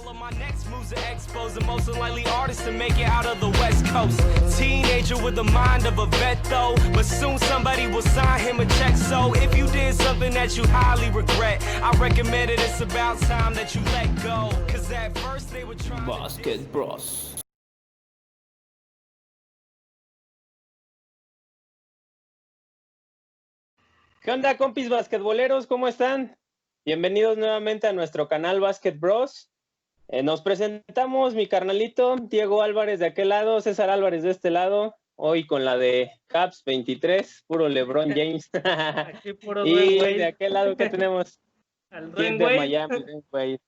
All of my next moves are exposed, the most unlikely artist to make it out of the West Coast. Teenager with the mind of a vet though, but soon somebody will sign him a check. So if you did something that you highly regret, I recommend it, it's about time that you let go. Cause at first they were trying Basket Bros. ¿Qué onda, compis basquetboleros? ¿Cómo están? Bienvenidos nuevamente a nuestro canal Basket Bros. Nos presentamos, mi carnalito, Diego Álvarez de aquel lado, César Álvarez de este lado, hoy con la de Caps 23, puro LeBron James. Aquí puro Y Dwayne Wade. de aquel lado, ¿qué tenemos? Al Kid Dwayne de Wade. Miami, Dwayne Wade.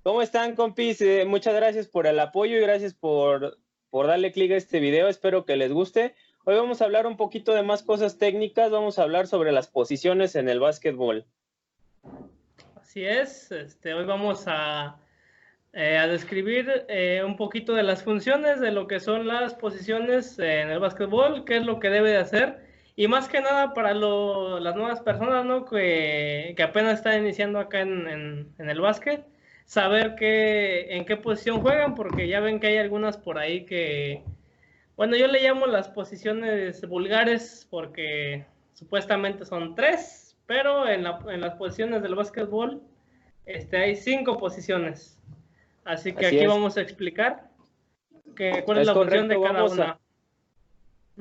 ¿Cómo están, compis? Muchas gracias por el apoyo y gracias por darle clic a este video. Espero que les guste. Hoy vamos a hablar un poquito de más cosas técnicas. Vamos a hablar sobre las posiciones en el básquetbol. Así es. Hoy vamos a describir un poquito de las funciones de lo que son las posiciones en el básquetbol, qué es lo que debe de hacer y más que nada para las nuevas personas, ¿no? que apenas están iniciando acá en el básquet, saber en qué posición juegan, porque ya ven que hay algunas por ahí que, bueno, yo le llamo las posiciones vulgares porque supuestamente son 3, pero en las posiciones del básquetbol hay 5 posiciones. Así que Así aquí es. vamos a explicar cuál es la función de cada una.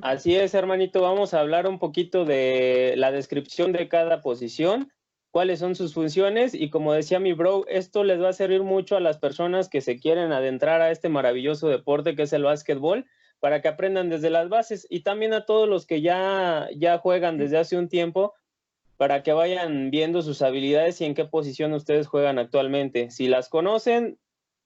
Así es, hermanito. Vamos a hablar un poquito de la descripción de cada posición, cuáles son sus funciones y como decía mi bro, esto les va a servir mucho a las personas que se quieren adentrar a este maravilloso deporte que es el básquetbol, para que aprendan desde las bases y también a todos los que ya juegan desde hace un tiempo, para que vayan viendo sus habilidades y en qué posición ustedes juegan actualmente. Si las conocen,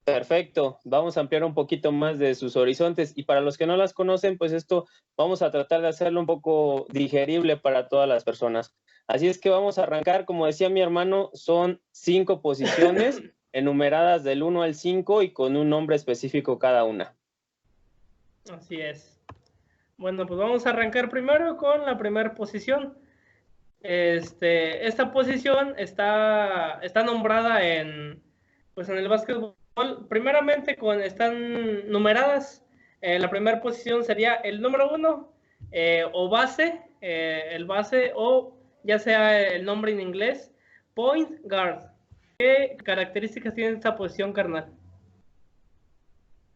perfecto, vamos a ampliar un poquito más de sus horizontes y para los que no las conocen, pues esto vamos a tratar de hacerlo un poco digerible para todas las personas. Así es que vamos a arrancar, como decía mi hermano, son 5 posiciones enumeradas del 1 al 5 y con un nombre específico cada una. Así es. Bueno, pues vamos a arrancar primero con la primera posición. Esta posición está nombrada en el básquetbol. Primeramente están numeradas. La primera posición sería el número 1 o base, el base o ya sea el nombre en inglés, point guard. ¿Qué características tiene esta posición, carnal?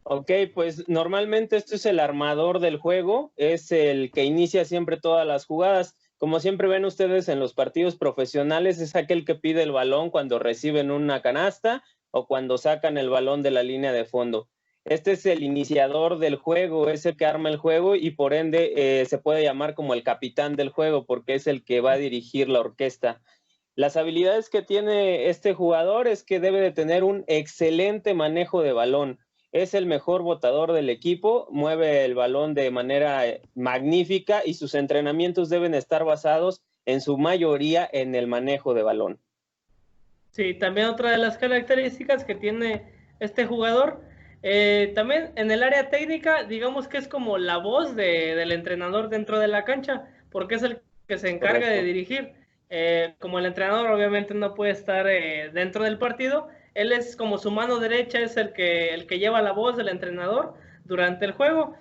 Ok, pues normalmente esto es el armador del juego, es el que inicia siempre todas las jugadas. Como siempre ven ustedes en los partidos profesionales, es aquel que pide el balón cuando reciben una canasta o cuando sacan el balón de la línea de fondo. Este es el iniciador del juego, es el que arma el juego y por ende se puede llamar como el capitán del juego porque es el que va a dirigir la orquesta. Las habilidades que tiene este jugador es que debe de tener un excelente manejo de balón. Es el mejor botador del equipo, mueve el balón de manera magnífica y sus entrenamientos deben estar basados en su mayoría en el manejo de balón. Sí, también otra de las características que tiene este jugador, también en el área técnica, digamos que es como la voz del entrenador dentro de la cancha, porque es el que se encarga Correcto. de dirigir. Como el entrenador obviamente no puede estar dentro del partido, él es como su mano derecha, es el que lleva la voz del entrenador durante el juego.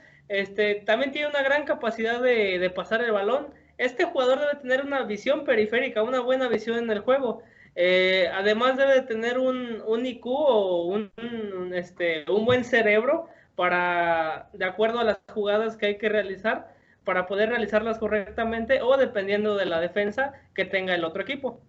También tiene una gran capacidad de pasar el balón. Este jugador debe tener una visión periférica, una buena visión en el juego. Además debe tener un IQ o un buen cerebro de acuerdo a las jugadas que hay que realizar, para poder realizarlas correctamente o dependiendo de la defensa que tenga el otro equipo.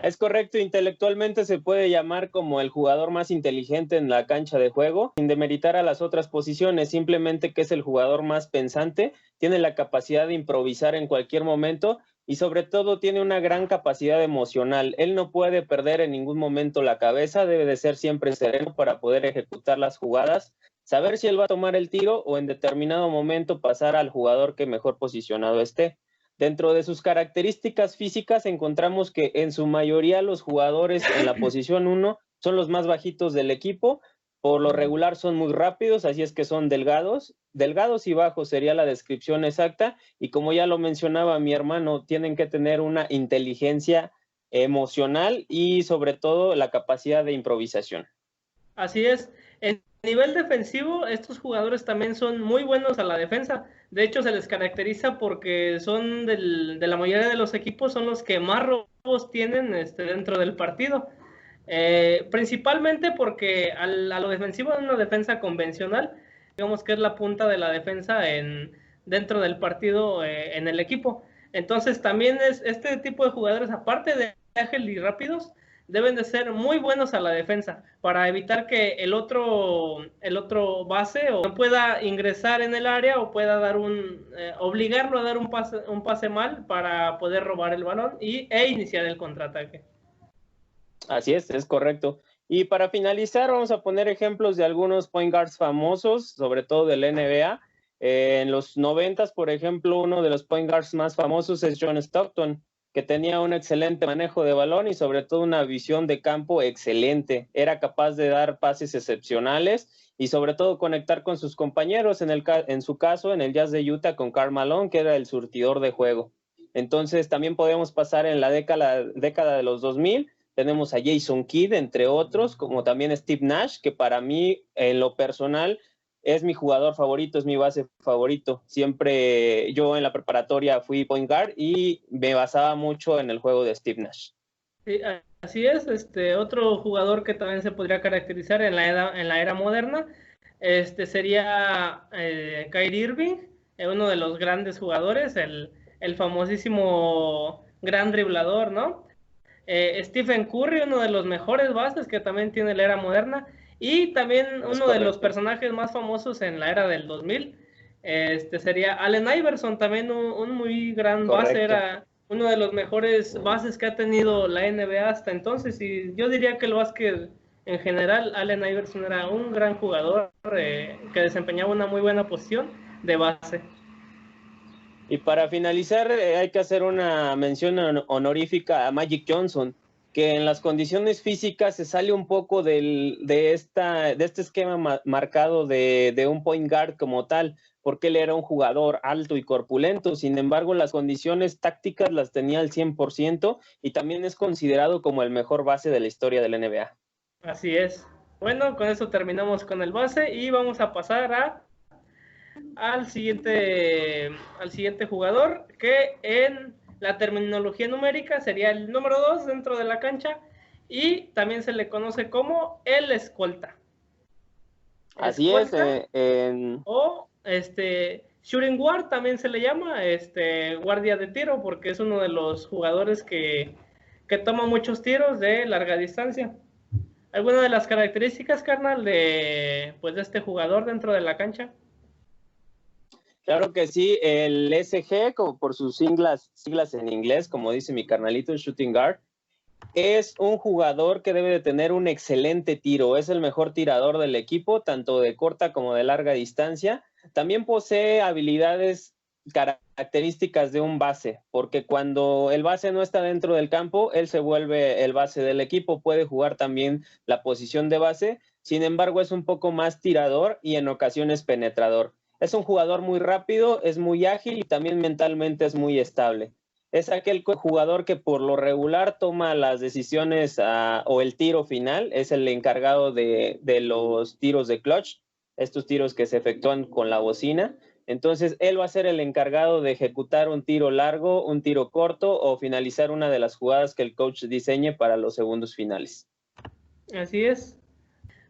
Es correcto, intelectualmente se puede llamar como el jugador más inteligente en la cancha de juego, sin demeritar a las otras posiciones, simplemente que es el jugador más pensante, tiene la capacidad de improvisar en cualquier momento y sobre todo tiene una gran capacidad emocional. Él no puede perder en ningún momento la cabeza, debe de ser siempre sereno para poder ejecutar las jugadas, saber si él va a tomar el tiro o en determinado momento pasar al jugador que mejor posicionado esté. Dentro de sus características físicas encontramos que en su mayoría los jugadores en la posición 1 son los más bajitos del equipo, por lo regular son muy rápidos, así es que son delgados y bajos sería la descripción exacta, y como ya lo mencionaba mi hermano, tienen que tener una inteligencia emocional y sobre todo la capacidad de improvisación. Así es. En nivel defensivo, estos jugadores también son muy buenos a la defensa. De hecho, se les caracteriza porque son de la mayoría de los equipos, son los que más robos tienen dentro del partido. Principalmente porque a lo defensivo en una defensa convencional, digamos que es la punta de la defensa dentro del partido en el equipo. Entonces también este tipo de jugadores, aparte de ágiles y rápidos, deben de ser muy buenos a la defensa para evitar que el otro base o pueda ingresar en el área o pueda dar obligarlo a dar un pase mal para poder robar el balón e iniciar el contraataque. Así es correcto. Y para finalizar, vamos a poner ejemplos de algunos point guards famosos, sobre todo del NBA. En los 90s, por ejemplo, uno de los point guards más famosos es John Stockton, que tenía un excelente manejo de balón y sobre todo una visión de campo excelente. Era capaz de dar pases excepcionales y sobre todo conectar con sus compañeros, en su caso en el Jazz de Utah con Karl Malone, que era el surtidor de juego. Entonces también podemos pasar en la década de los 2000, tenemos a Jason Kidd, entre otros, como también Steve Nash, que para mí, en lo personal, es mi jugador favorito, es mi base favorito. Siempre yo en la preparatoria fui point guard y me basaba mucho en el juego de Steve Nash. Sí, así es. Otro jugador que también se podría caracterizar en la era moderna sería Kyrie Irving, uno de los grandes jugadores, el famosísimo gran driblador, ¿no? Stephen Curry, uno de los mejores bases que también tiene la era moderna, y también uno de los personajes más famosos en la era del 2000 sería Allen Iverson, también un muy gran base, era uno de los mejores bases que ha tenido la NBA hasta entonces, y yo diría que el básquet en general, Allen Iverson era un gran jugador que desempeñaba una muy buena posición de base. Y para finalizar, hay que hacer una mención honorífica a Magic Johnson, que en las condiciones físicas se sale un poco de este esquema marcado de un point guard como tal, porque él era un jugador alto y corpulento. Sin embargo, las condiciones tácticas las tenía al 100% y también es considerado como el mejor base de la historia del NBA. Así es. Bueno, con eso terminamos con el base y vamos a pasar al siguiente jugador, que en la terminología numérica sería el número 2 dentro de la cancha y también se le conoce como el escolta. Así escolta, es. O shooting guard también se le llama, guardia de tiro, porque es uno de los jugadores que toma muchos tiros de larga distancia. ¿Alguna de las características, carnal, de este jugador dentro de la cancha? Claro que sí, el SG, como por sus siglas en inglés, como dice mi carnalito, el shooting guard, es un jugador que debe de tener un excelente tiro, es el mejor tirador del equipo, tanto de corta como de larga distancia. También posee habilidades características de un base, porque cuando el base no está dentro del campo, él se vuelve el base del equipo, puede jugar también la posición de base, sin embargo es un poco más tirador y en ocasiones penetrador. Es un jugador muy rápido, es muy ágil y también mentalmente es muy estable. Es aquel jugador que por lo regular toma las decisiones o el tiro final, es el encargado de los tiros de clutch, estos tiros que se efectúan con la bocina. Entonces, él va a ser el encargado de ejecutar un tiro largo, un tiro corto o finalizar una de las jugadas que el coach diseñe para los segundos finales. Así es.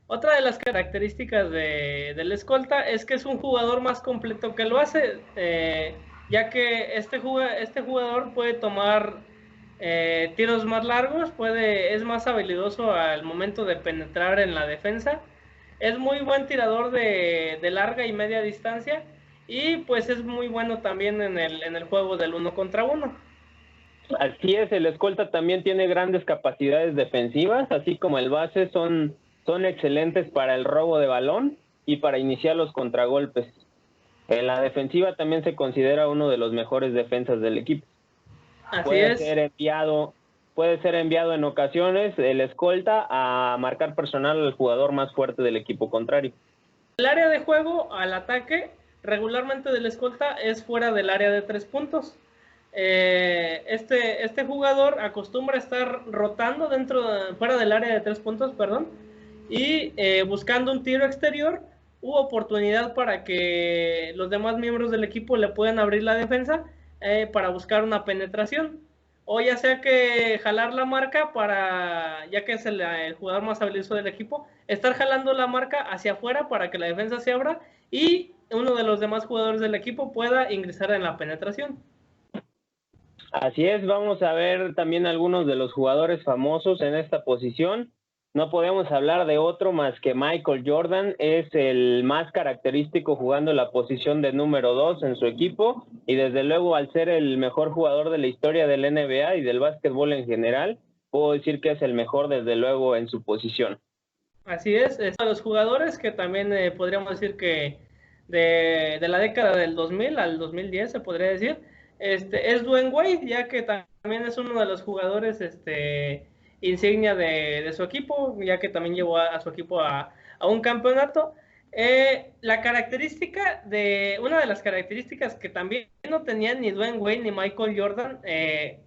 Otra de las características del escolta es que es un jugador más completo que el base, ya que este jugador puede tomar tiros más largos, es más habilidoso al momento de penetrar en la defensa, es muy buen tirador de larga y media distancia y pues es muy bueno también en el juego del 1 contra 1. Así es, el escolta también tiene grandes capacidades defensivas, así como el base son excelentes para el robo de balón y para iniciar los contragolpes. En la defensiva también se considera uno de los mejores defensas del equipo. Puede ser enviado en ocasiones el escolta a marcar personal al jugador más fuerte del equipo contrario. El área de juego al ataque regularmente del escolta es fuera del área de 3 puntos. Este jugador acostumbra a estar rotando fuera del área de 3 puntos, perdón, y buscando un tiro exterior u oportunidad para que los demás miembros del equipo le puedan abrir la defensa para buscar una penetración, o ya sea que jalar la marca ya que es el jugador más habilidoso del equipo, estar jalando la marca hacia afuera para que la defensa se abra y uno de los demás jugadores del equipo pueda ingresar en la penetración. Así es, vamos a ver también algunos de los jugadores famosos en esta posición. No podemos hablar de otro más que Michael Jordan, es el más característico jugando la posición de número 2 en su equipo, y desde luego al ser el mejor jugador de la historia del NBA y del básquetbol en general, puedo decir que es el mejor desde luego en su posición. Así es a los jugadores que también podríamos decir que de la década del 2000 al 2010 se podría decir, es Dwayne Wade, ya que también es uno de los jugadores insignia de su equipo, ya que también llevó a su equipo a un campeonato. Una de las características que también no tenían ni Dwayne Wade ni Michael Jordan,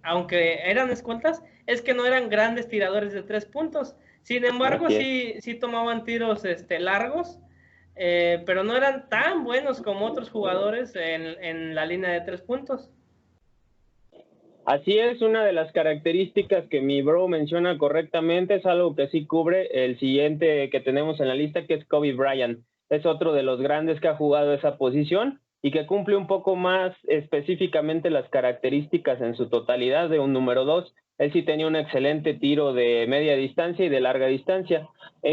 aunque eran escoltas, es que no eran grandes tiradores de 3 puntos. Sin embargo, sí tomaban tiros largos, pero no eran tan buenos como otros jugadores en la línea de 3 puntos. Así es, una de las características que mi bro menciona correctamente es algo que sí cubre el siguiente que tenemos en la lista, que es Kobe Bryant. Es otro de los grandes que ha jugado esa posición y que cumple un poco más específicamente las características en su totalidad de un número 2. Él sí tenía un excelente tiro de media distancia y de larga distancia.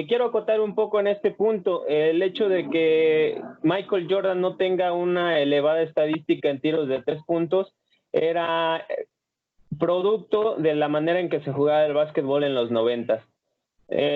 Quiero acotar un poco en este punto el hecho de que Michael Jordan no tenga una elevada estadística en tiros de 3 puntos era producto de la manera en que se jugaba el básquetbol en los 90.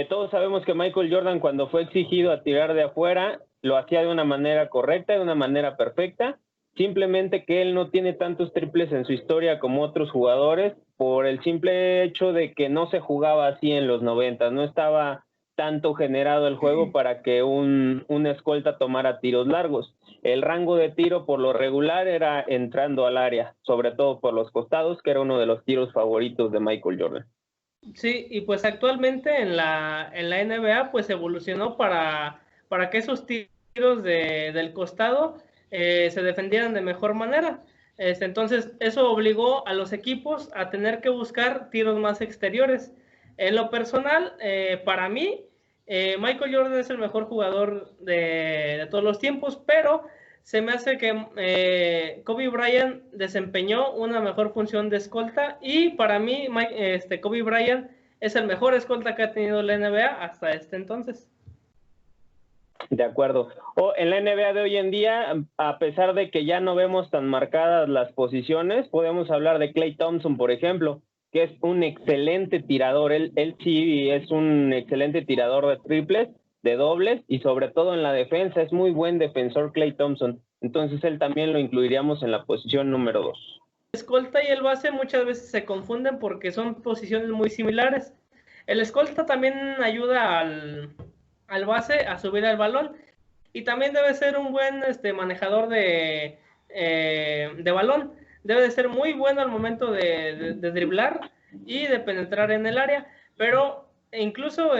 Todos sabemos que Michael Jordan, cuando fue exigido a tirar de afuera, lo hacía de una manera correcta, de una manera perfecta, simplemente que él no tiene tantos triples en su historia como otros jugadores por el simple hecho de que no se jugaba así en los 90, no estaba tanto generado el juego para que un escolta tomara tiros largos. El rango de tiro por lo regular era entrando al área, sobre todo por los costados, que era uno de los tiros favoritos de Michael Jordan. Sí, y pues actualmente en la NBA pues evolucionó para que esos tiros del costado se defendieran de mejor manera. Entonces eso obligó a los equipos a tener que buscar tiros más exteriores. En lo personal, para mí, Michael Jordan es el mejor jugador de todos los tiempos, pero se me hace que Kobe Bryant desempeñó una mejor función de escolta, y para mí Kobe Bryant es el mejor escolta que ha tenido la NBA hasta este entonces. De acuerdo. En la NBA de hoy en día, a pesar de que ya no vemos tan marcadas las posiciones, podemos hablar de Klay Thompson, por ejemplo, que es un excelente tirador. Él sí es un excelente tirador de triples, de dobles, y sobre todo en la defensa es muy buen defensor Klay Thompson. Entonces él también lo incluiríamos en la posición número 2. El escolta y el base muchas veces se confunden porque son posiciones muy similares. El escolta también ayuda al base a subir al balón, y también debe ser un buen manejador de balón. Debe de ser muy bueno al momento de driblar y de penetrar en el área, pero incluso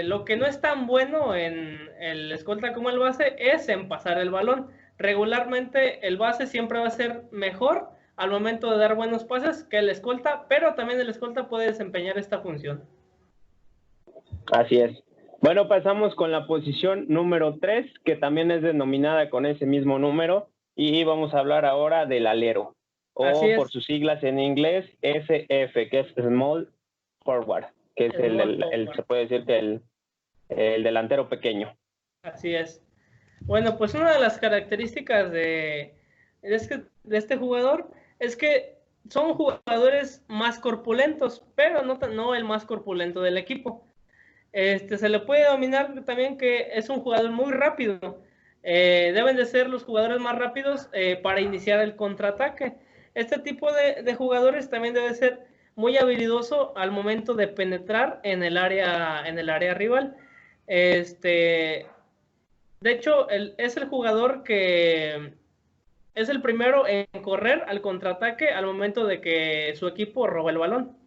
lo que no es tan bueno en el escolta como el base es en pasar el balón. Regularmente el base siempre va a ser mejor al momento de dar buenos pases que el escolta, pero también el escolta puede desempeñar esta función. Así es. Bueno, pasamos con la posición número 3, que también es denominada con ese mismo número, y vamos a hablar ahora del alero, o por sus siglas en inglés, SF, que es Small Forward, que es se puede decir que el delantero pequeño. Así es. Bueno, pues una de las características de este jugador es que son jugadores más corpulentos, pero no el más corpulento del equipo. Se le puede denominar también que es un jugador muy rápido. Deben de ser los jugadores más rápidos para iniciar el contraataque. Este tipo de jugadores también debe ser muy habilidoso al momento de penetrar en el área rival. De hecho, es el jugador que es el primero en correr al contraataque al momento de que su equipo roba el balón.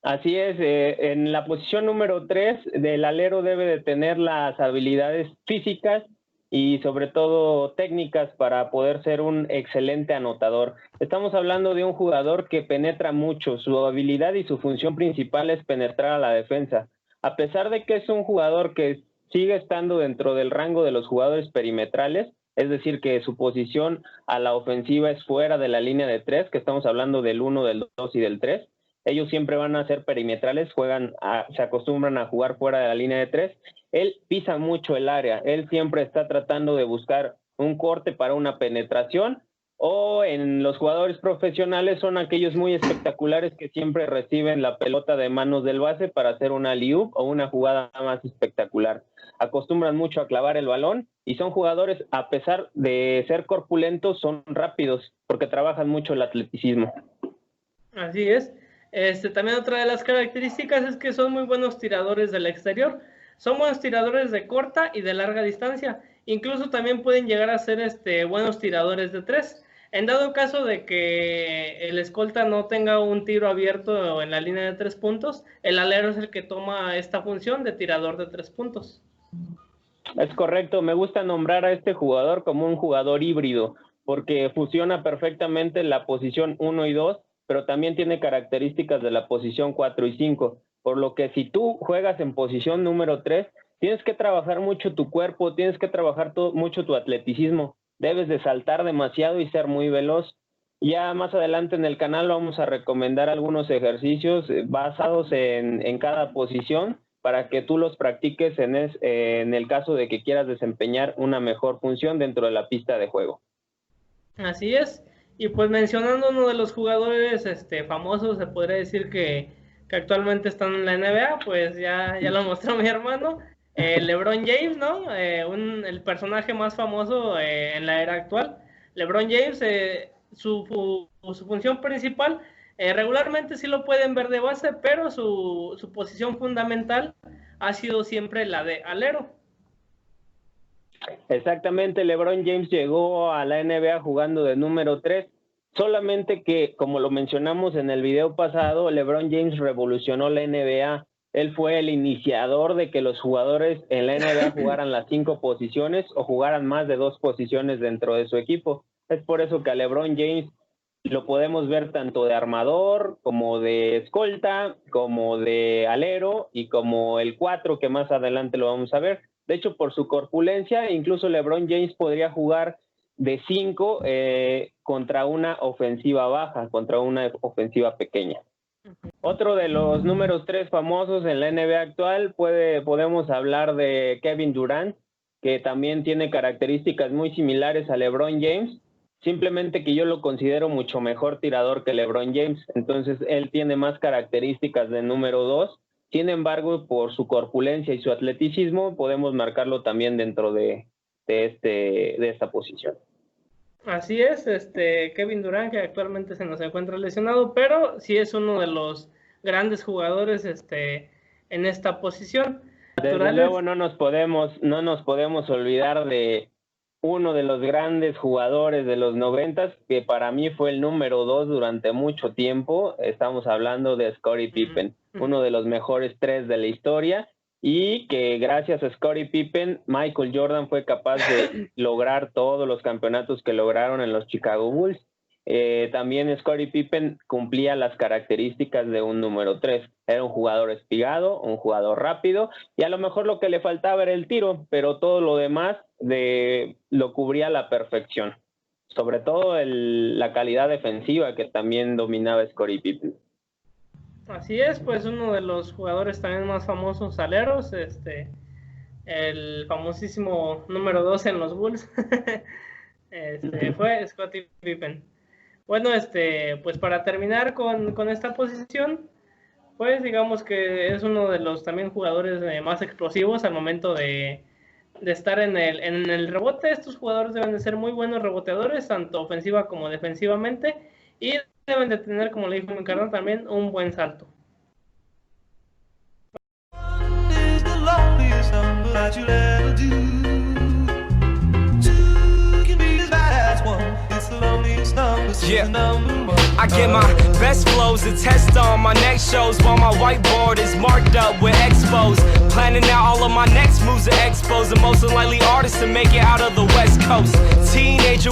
Así es, en la posición número 3 del alero debe de tener las habilidades físicas y sobre todo técnicas para poder ser un excelente anotador. Estamos hablando de un jugador que penetra mucho, su habilidad y su función principal es penetrar a la defensa. A pesar de que es un jugador que sigue estando dentro del rango de los jugadores perimetrales, es decir, que su posición a la ofensiva es fuera de la línea de 3, que estamos hablando del 1, del 2 y del 3, ellos siempre van a ser perimetrales, se acostumbran a jugar fuera de la línea de 3. Él pisa mucho el área, él siempre está tratando de buscar un corte para una penetración, o en los jugadores profesionales son aquellos muy espectaculares que siempre reciben la pelota de manos del base para hacer una alley-oop o una jugada más espectacular. Acostumbran mucho a clavar el balón y son jugadores, a pesar de ser corpulentos, son rápidos porque trabajan mucho el atleticismo. Así es. También otra de las características es que son muy buenos tiradores del exterior. Son buenos tiradores de corta y de larga distancia. Incluso también pueden llegar a ser buenos tiradores de 3. En dado caso de que el escolta no tenga un tiro abierto en la línea de 3 puntos, el alero es el que toma esta función de tirador de 3 puntos. Es correcto, me gusta nombrar a este jugador como un jugador híbrido, porque fusiona perfectamente la posición 1 y 2, pero también tiene características de la posición 4 y 5, por lo que si tú juegas en posición número 3, tienes que trabajar mucho tu cuerpo, tienes que trabajar mucho tu atleticismo, debes de saltar demasiado y ser muy veloz. Ya más adelante en el canal vamos a recomendar algunos ejercicios basados en cada posición para que tú los practiques en el caso de que quieras desempeñar una mejor función dentro de la pista de juego. Así es. Y pues mencionando uno de los jugadores famosos, se podría decir que actualmente están en la NBA, pues ya lo mostró mi hermano, LeBron James, ¿no? El personaje más famoso en la era actual. LeBron James, su función principal, regularmente sí lo pueden ver de base, pero su posición fundamental ha sido siempre la de alero. Exactamente, LeBron James llegó a la NBA jugando de número 3, solamente que, como lo mencionamos en el video pasado, LeBron James revolucionó la NBA. Él fue el iniciador de que los jugadores en la NBA jugaran las 5 posiciones o jugaran más de 2 posiciones dentro de su equipo. Es por eso que a LeBron James lo podemos ver tanto de armador, como de escolta, como de alero y como el 4, que más adelante lo vamos a ver. De hecho, por su corpulencia, incluso LeBron James podría jugar de 5 contra una ofensiva baja, contra una ofensiva pequeña. Otro de los números 3 famosos en la NBA actual, podemos hablar de Kevin Durant, que también tiene características muy similares a LeBron James, simplemente que yo lo considero mucho mejor tirador que LeBron James, entonces él tiene más características de número 2. Sin embargo, por su corpulencia y su atleticismo, podemos marcarlo también dentro de esta posición. Así es, Kevin Durant, que actualmente se nos encuentra lesionado, pero sí es uno de los grandes jugadores en esta posición. Desde luego no nos podemos olvidar de uno de los grandes jugadores de los 90s, que para mí fue el número 2 durante mucho tiempo. Estamos hablando de Scottie Pippen, uno de los mejores 3 de la historia, y que gracias a Scottie Pippen, Michael Jordan fue capaz de lograr todos los campeonatos que lograron en los Chicago Bulls. También Scottie Pippen cumplía las características de un número 3. Era un jugador espigado, un jugador rápido, y a lo mejor lo que le faltaba era el tiro, pero todo lo demás lo cubría a la perfección. Sobre todo la calidad defensiva que también dominaba Scottie Pippen. Así es, pues uno de los jugadores también más famosos aleros, el famosísimo número 2 en los Bulls, fue Scottie Pippen. Bueno, pues para terminar con esta posición, pues digamos que es uno de los también jugadores más explosivos al momento de estar en el rebote. Estos jugadores deben de ser muy buenos reboteadores, tanto ofensiva como defensivamente, y deben de tener, como le dijo mi carnal, también un buen salto. That you'll ever do. Two can be as bad Yeah, I get my best flows to test on my next shows while my whiteboard is marked up with expos. Planning out all of my next moves to expos, and most likely artists to make it out of the West Coast. Teenager